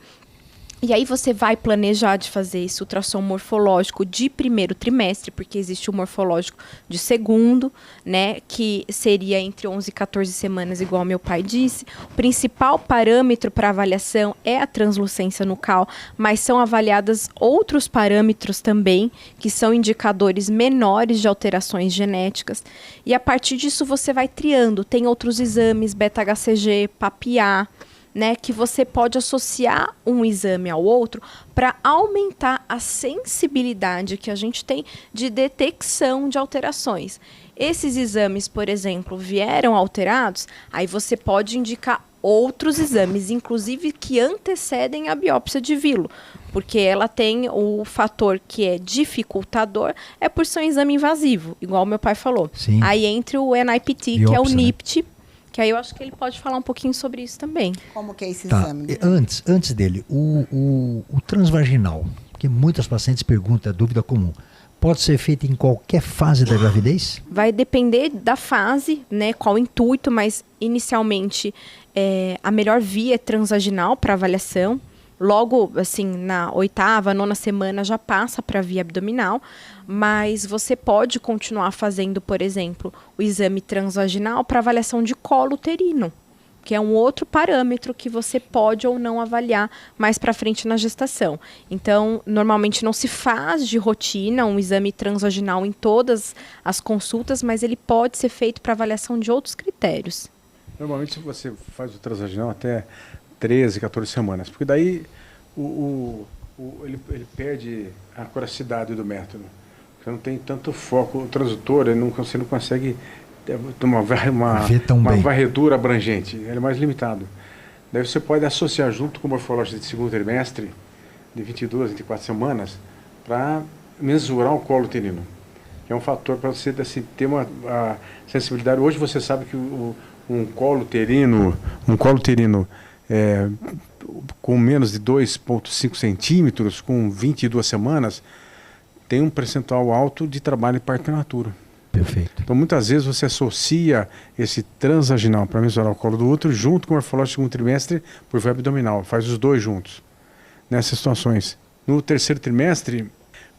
E aí você vai planejar de fazer esse ultrassom morfológico de primeiro trimestre, porque existe o morfológico de segundo, né, que seria entre 11 e 14 semanas, igual meu pai disse. O principal parâmetro para avaliação é a translucência nucal, mas são avaliadas outros parâmetros também, que são indicadores menores de alterações genéticas. E a partir disso você vai triando. Tem outros exames, beta-HCG, PAPIA, né, que você pode associar um exame ao outro para aumentar a sensibilidade que a gente tem de detecção de alterações. Esses exames, por exemplo, vieram alterados, aí você pode indicar outros exames, inclusive que antecedem a biópsia de vilo, porque ela tem o fator que é dificultador, é por ser um exame invasivo, igual o meu pai falou. Sim. Aí entra o NIPT, biópsia, que é o né? NIPT, que aí eu acho que ele pode falar um pouquinho sobre isso também. Como que é esse exame? Antes dele, o transvaginal, que muitas pacientes perguntam, é dúvida comum, pode ser feito em qualquer fase da gravidez? Vai depender da fase, né, qual o intuito, mas inicialmente a melhor via é transvaginal para avaliação. Logo, assim, na 8ª, 9ª semana já passa para a via abdominal, mas você pode continuar fazendo, por exemplo, o exame transvaginal para avaliação de colo uterino, que é um outro parâmetro que você pode ou não avaliar mais para frente na gestação. Então, normalmente não se faz de rotina um exame transvaginal em todas as consultas, mas ele pode ser feito para avaliação de outros critérios. Normalmente você faz o transvaginal até 13, 14 semanas, porque daí ele perde a acuracidade do método. Você não tem tanto foco, o transdutor, você não consegue ter uma varredura abrangente, ele é mais limitado. Daí você pode associar junto com o morfológico de segundo trimestre, de 22, 24 semanas, para mensurar o colo uterino, que é um fator para você assim, ter uma sensibilidade. Hoje você sabe que um colo uterino com menos de 2,5 centímetros, com 22 semanas, tem um percentual alto de trabalho em parto prematuro. Perfeito. Então, muitas vezes você associa esse transvaginal para mensurar o colo do útero junto com o morfológico do segundo trimestre por via abdominal, faz os dois juntos, nessas situações. No terceiro trimestre,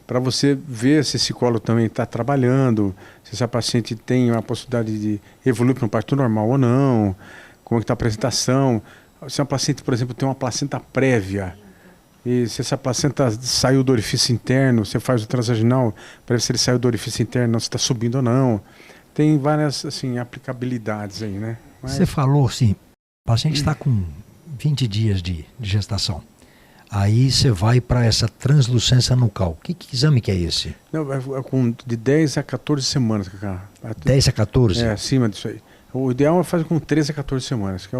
para você ver se esse colo também está trabalhando, se essa paciente tem a possibilidade de evoluir para um parto normal ou não, como é que está a apresentação. Se uma paciente, por exemplo, tem uma placenta prévia, e se essa placenta saiu do orifício interno, você faz o transvaginal para ver se ele saiu do orifício interno, se está subindo ou não. Tem várias assim, aplicabilidades aí, né? Você falou assim, o paciente está com 20 dias de gestação. Aí você vai para essa translucência nucal. Que exame que é esse? Não, com de 10 a 14 semanas, Cacá. 10 a 14? É, acima disso aí. O ideal é fazer com 13 a 14 semanas, que é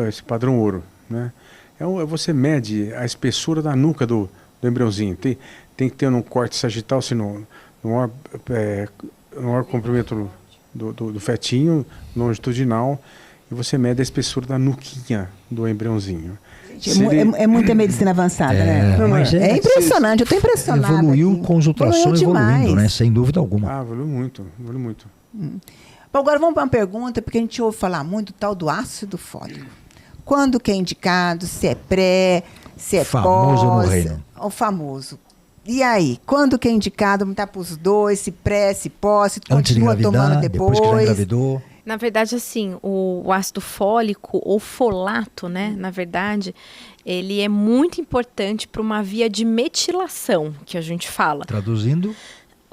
esse padrão ouro, né? Você mede a espessura da nuca do embriãozinho. Tem que ter um corte sagital, assim, no maior comprimento do fetinho, longitudinal, e você mede a espessura da nuquinha do embriãozinho. É muita medicina avançada, né? Mas é impressionante, eu estou impressionada. Evoluiu com os ultrassons evoluindo, né? Sem dúvida alguma. Evoluiu muito. Bom, agora vamos para uma pergunta, porque a gente ouve falar muito do tal do ácido fólico. Quando que é indicado, se é pré, se é famoso pós, no reino. O famoso. E aí, quando que é indicado, tá para os dois, se pré, se pós, se antes continua de engravidar, tomando depois que já engravidou? Na verdade, assim, o ácido fólico ou folato, né, na verdade, ele é muito importante para uma via de metilação, que a gente fala. Traduzindo?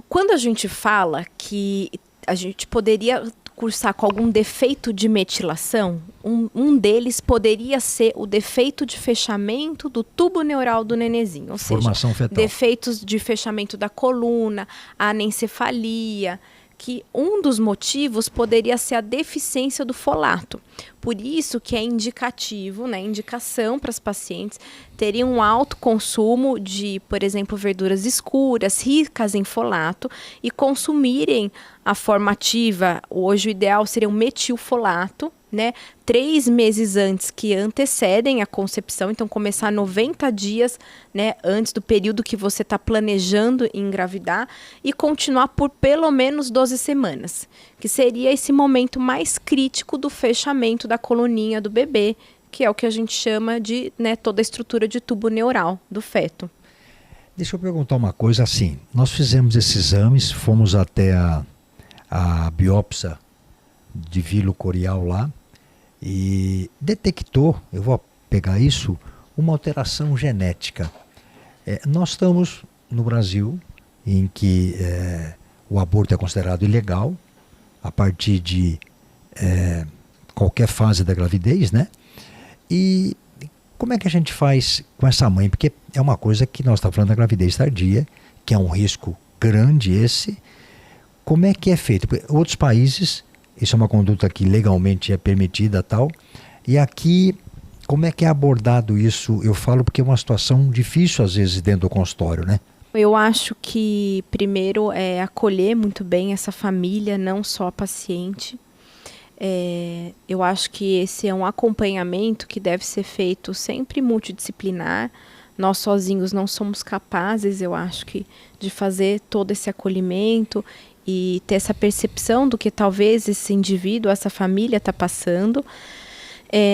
Quando a gente fala que a gente poderia cursar com algum defeito de metilação, um deles poderia ser o defeito de fechamento do tubo neural do nenenzinho, ou formação seja, fetal. Defeitos de fechamento da coluna, anencefalia, que um dos motivos poderia ser a deficiência do folato. Por isso que é indicativo, né, indicação para as pacientes terem um alto consumo de, por exemplo, verduras escuras, ricas em folato, e consumirem a forma ativa. Hoje o ideal seria um metilfolato, né, 3 meses antes, que antecedem a concepção, então começar 90 dias, né, antes do período que você está planejando engravidar, e continuar por pelo menos 12 semanas, que seria esse momento mais crítico do fechamento da coluninha do bebê, que é o que a gente chama de, né, toda a estrutura de tubo neural do feto. Deixa eu perguntar uma coisa assim, nós fizemos esses exames, fomos até a biópsia de vilo corial lá, e detectou, eu vou pegar isso, uma alteração genética. Nós estamos no Brasil, em que o aborto é considerado ilegal, a partir de qualquer fase da gravidez, né? E como é que a gente faz com essa mãe? Porque é uma coisa que nós estamos falando da gravidez tardia, que é um risco grande esse. Como é que é feito? Porque outros países... Isso é uma conduta que legalmente é permitida tal. E aqui, como é que é abordado isso? Eu falo porque é uma situação difícil às vezes dentro do consultório, né? Eu acho que primeiro é acolher muito bem essa família, não só a paciente. Eu acho que esse é um acompanhamento que deve ser feito sempre multidisciplinar. Nós sozinhos não somos capazes, eu acho que, de fazer todo esse acolhimento e ter essa percepção do que talvez esse indivíduo, essa família está passando.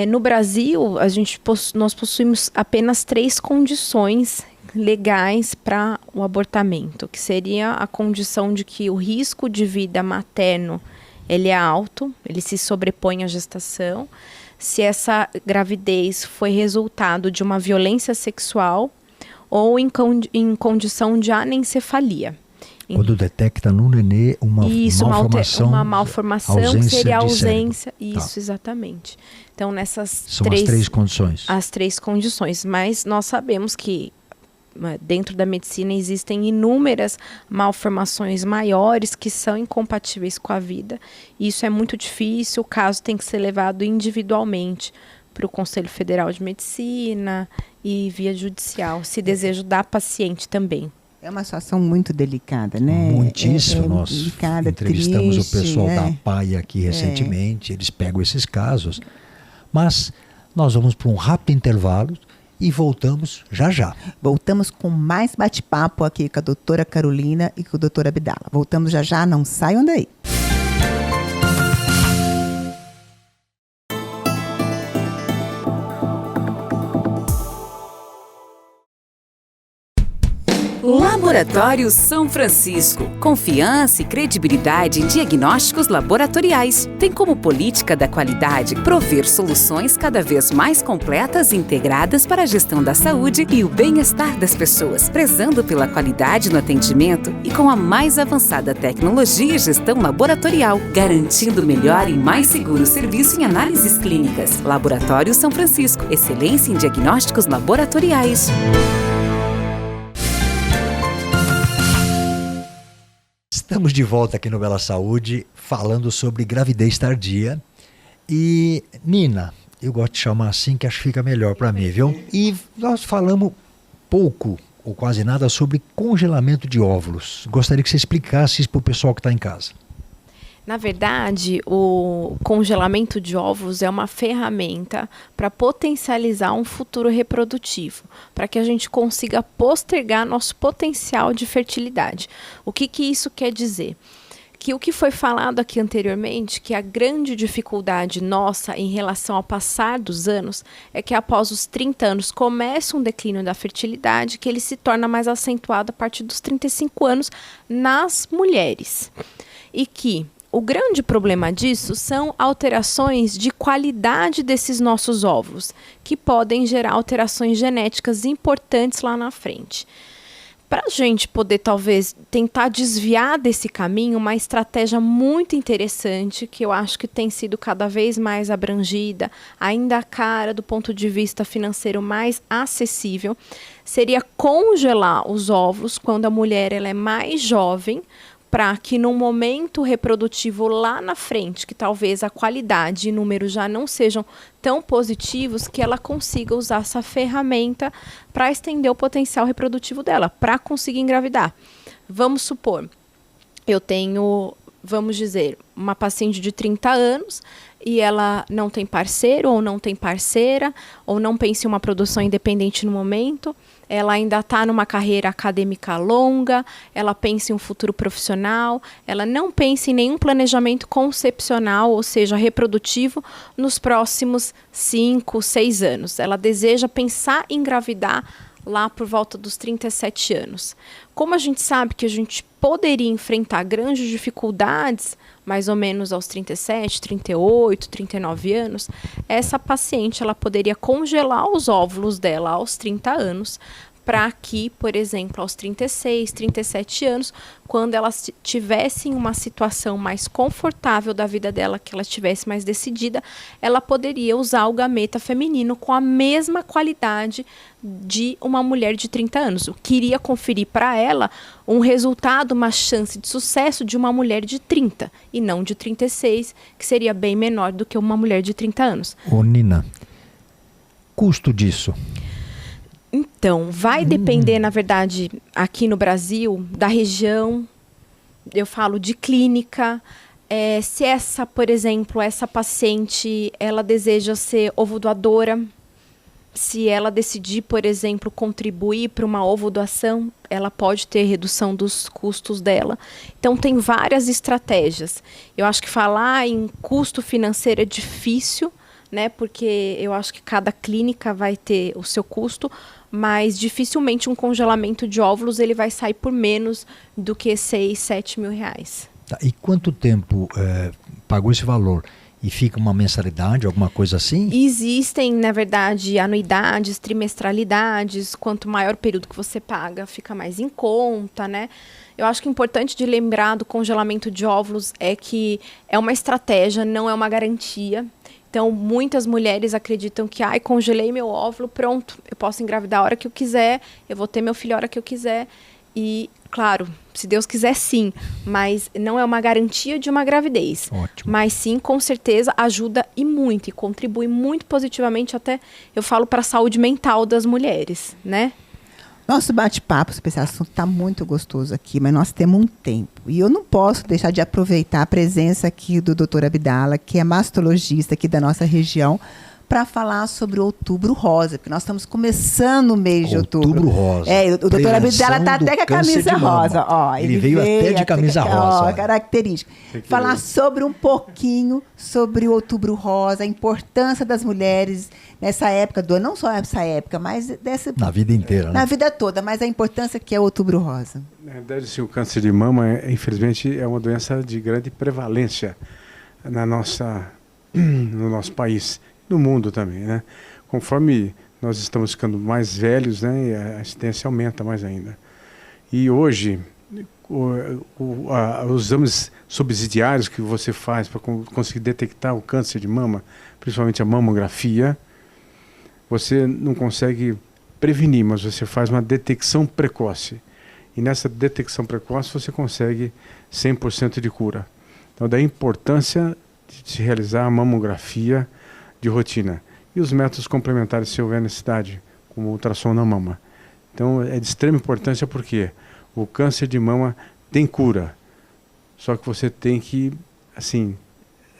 No Brasil, nós possuímos apenas 3 condições legais para o abortamento, que seria a condição de que o risco de vida materno ele é alto, ele se sobrepõe à gestação, se essa gravidez foi resultado de uma violência sexual ou em condição de anencefalia. Quando detecta no nenê uma malformação, seria a ausência. Isso, exatamente. Então, são as 3 condições. As 3 condições. Mas nós sabemos que dentro da medicina existem inúmeras malformações maiores que são incompatíveis com a vida. Isso é muito difícil, o caso tem que ser levado individualmente para o Conselho Federal de Medicina e via judicial, se desejo da paciente também. É uma situação muito delicada, né? Muitíssimo. Nós delicada, entrevistamos triste, o pessoal da PAI aqui recentemente, eles pegam esses casos. Mas nós vamos para um rápido intervalo e voltamos já já. Voltamos com mais bate-papo aqui com a doutora Carolina e com o doutor Abdala. Voltamos já já, não saiam daí. Laboratório São Francisco. Confiança e credibilidade em diagnósticos laboratoriais. Tem como política da qualidade prover soluções cada vez mais completas e integradas para a gestão da saúde e o bem-estar das pessoas, prezando pela qualidade no atendimento e com a mais avançada tecnologia e gestão laboratorial, garantindo melhor e mais seguro serviço em análises clínicas. Laboratório São Francisco. Excelência em diagnósticos laboratoriais. Estamos de volta aqui no Bela Saúde, falando sobre gravidez tardia. E, Nina, eu gosto de chamar assim, que acho que fica melhor para mim, viu? E nós falamos pouco, ou quase nada, sobre congelamento de óvulos. Gostaria que você explicasse isso para o pessoal que está em casa. Na verdade, o congelamento de óvulos é uma ferramenta para potencializar um futuro reprodutivo, para que a gente consiga postergar nosso potencial de fertilidade. O que isso quer dizer? Que o que foi falado aqui anteriormente, que a grande dificuldade nossa em relação ao passar dos anos, é que após os 30 anos começa um declínio da fertilidade, que ele se torna mais acentuado a partir dos 35 anos nas mulheres. E que o grande problema disso são alterações de qualidade desses nossos óvulos, que podem gerar alterações genéticas importantes lá na frente. Para a gente poder, talvez, tentar desviar desse caminho, uma estratégia muito interessante, que eu acho que tem sido cada vez mais abrangida, ainda cara do ponto de vista financeiro mais acessível, seria congelar os óvulos quando a mulher ela é mais jovem, para que num momento reprodutivo lá na frente, que talvez a qualidade e números já não sejam tão positivos, que ela consiga usar essa ferramenta para estender o potencial reprodutivo dela, para conseguir engravidar. Vamos supor, eu tenho, vamos dizer, uma paciente de 30 anos e ela não tem parceiro ou não tem parceira, ou não pensa em uma produção independente no momento, ela ainda está numa carreira acadêmica longa, ela pensa em um futuro profissional, ela não pensa em nenhum planejamento concepcional, ou seja, reprodutivo, nos próximos 5, 6 anos. Ela deseja pensar em engravidar lá por volta dos 37 anos. Como a gente sabe que a gente poderia enfrentar grandes dificuldades, mais ou menos aos 37, 38, 39 anos, essa paciente ela poderia congelar os óvulos dela aos 30 anos, para que, por exemplo, aos 36, 37 anos, quando ela tivesse em uma situação mais confortável da vida dela, que ela estivesse mais decidida, ela poderia usar o gameta feminino com a mesma qualidade de uma mulher de 30 anos. Eu queria conferir para ela um resultado, uma chance de sucesso de uma mulher de 30 e não de 36, que seria bem menor do que uma mulher de 30 anos. Ô Nina, custo disso? Então, vai depender, na verdade, aqui no Brasil, da região, eu falo de clínica, se essa, por exemplo, essa paciente, ela deseja ser ovodoadora, se ela decidir, por exemplo, contribuir para uma ovodoação, ela pode ter redução dos custos dela. Então, tem várias estratégias. Eu acho que falar em custo financeiro é difícil, né? Porque eu acho que cada clínica vai ter o seu custo, mas dificilmente um congelamento de óvulos ele vai sair por menos do que 6, 7 mil reais. Tá, e quanto tempo pagou esse valor? E fica uma mensalidade, alguma coisa assim? Existem, na verdade, anuidades, trimestralidades. Quanto maior o período que você paga, fica mais em conta, né? Eu acho que é importante de lembrar do congelamento de óvulos é que é uma estratégia, não é uma garantia. Então, muitas mulheres acreditam que, congelei meu óvulo, pronto, eu posso engravidar a hora que eu quiser, eu vou ter meu filho a hora que eu quiser. E, claro, se Deus quiser, sim, mas não é uma garantia de uma gravidez. Ótimo. Mas sim, com certeza, ajuda e muito, e contribui muito positivamente, até, eu falo, para a saúde mental das mulheres, né? Nosso bate-papo sobre esse assunto está muito gostoso aqui, mas nós temos um tempo. E eu não posso deixar de aproveitar a presença aqui do Dr. Abdala, que é mastologista aqui da nossa região, para falar sobre o Outubro Rosa, porque nós estamos começando o mês de outubro. Outubro Rosa. O doutor Abdala está até com a camisa rosa. Ó, ele veio até de camisa rosa. Ó, característica. Falar sobre um pouquinho sobre o Outubro Rosa, a importância das mulheres nessa época do ano, não só nessa época, mas dessa... Na vida inteira, né? Na vida toda, mas a importância que é o Outubro Rosa. Na verdade, sim, o câncer de mama, infelizmente, é uma doença de grande prevalência no nosso país, no mundo também, né? Conforme nós estamos ficando mais velhos, né, a incidência aumenta mais ainda. E hoje, os exames subsidiários que você faz para conseguir detectar o câncer de mama, principalmente a mamografia, você não consegue prevenir, mas você faz uma detecção precoce. E nessa detecção precoce você consegue 100% de cura. Então, daí a importância de se realizar a mamografia de rotina. E os métodos complementares, se houver necessidade, como o ultrassom na mama. Então, é de extrema importância porque o câncer de mama tem cura. Só que você tem que, assim,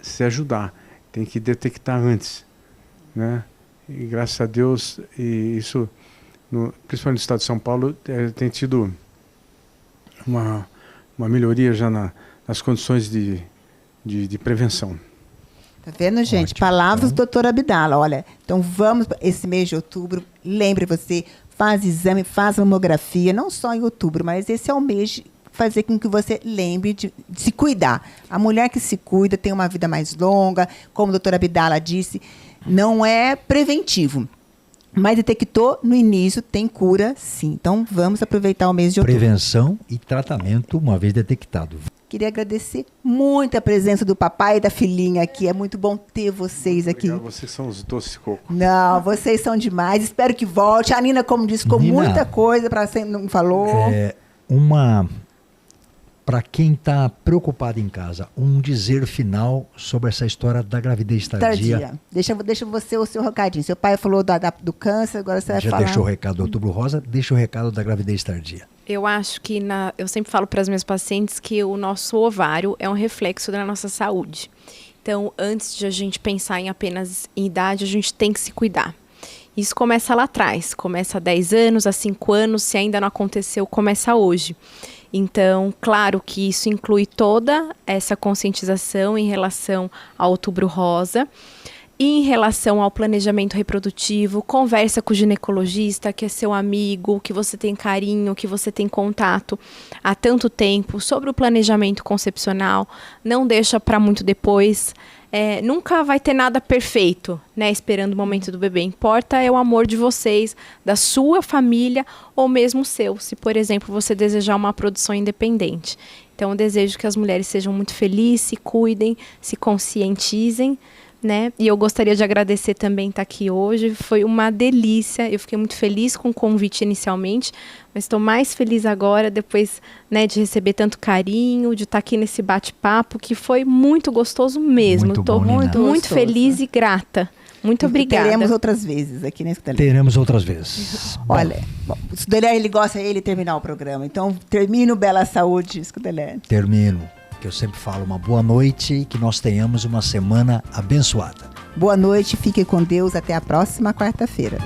se ajudar. Tem que detectar antes, né? E graças a Deus, e isso, principalmente no estado de São Paulo, tem tido uma melhoria já nas condições de prevenção. Tá vendo, gente? Ótimo. Palavras do doutor Abdala. Olha, então vamos, esse mês de outubro, lembre você, faz exame, faz mamografia, não só em outubro, mas esse é o mês de fazer com que você lembre de se cuidar. A mulher que se cuida tem uma vida mais longa, como o doutor Abdala disse, não é preventivo. Mas detectou no início, tem cura, sim. Então, vamos aproveitar o mês de outubro. Prevenção e tratamento uma vez detectado. Queria agradecer muito a presença do papai e da filhinha aqui. É muito bom ter vocês aqui. Obrigado, vocês são os doces cocos. Não, vocês são demais. Espero que volte. A Nina, como disse, ficou muita coisa para você não falou. Para quem está preocupado em casa, um dizer final sobre essa história da gravidez tardia. Deixa você o seu recadinho. Seu pai falou do câncer, agora você vai falar. Já deixou o recado do Outubro Rosa, deixa o recado da gravidez tardia. Eu acho que, eu sempre falo para as minhas pacientes que o nosso ovário é um reflexo da nossa saúde. Então, antes de a gente pensar apenas em idade, a gente tem que se cuidar. Isso começa lá atrás, começa há 10 anos, há 5 anos, se ainda não aconteceu, começa hoje. Então, claro que isso inclui toda essa conscientização em relação ao Outubro Rosa. E em relação ao planejamento reprodutivo, conversa com o ginecologista, que é seu amigo, que você tem carinho, que você tem contato há tanto tempo, sobre o planejamento concepcional. Não deixa para muito depois. Nunca vai ter nada perfeito, né, esperando o momento do bebê. Importa é o amor de vocês, da sua família ou mesmo seu, se, por exemplo, você desejar uma produção independente. Então, eu desejo que as mulheres sejam muito felizes, se cuidem, se conscientizem, né? E eu gostaria de agradecer também estar aqui hoje. Foi uma delícia. Eu fiquei muito feliz com o convite inicialmente, mas estou mais feliz agora, depois, né, de receber tanto carinho, de estar aqui nesse bate-papo, que foi muito gostoso mesmo. Estou muito feliz e grata. Muito obrigada. Teremos outras vezes aqui nesse telefone. Teremos outras vezes. Olha, o Scudeler, ele gosta de terminar o programa. Então, termina o Bela Saúde, Scudeler. Termino. Que eu sempre falo, uma boa noite e que nós tenhamos uma semana abençoada. Boa noite, fique com Deus, até a próxima quarta-feira.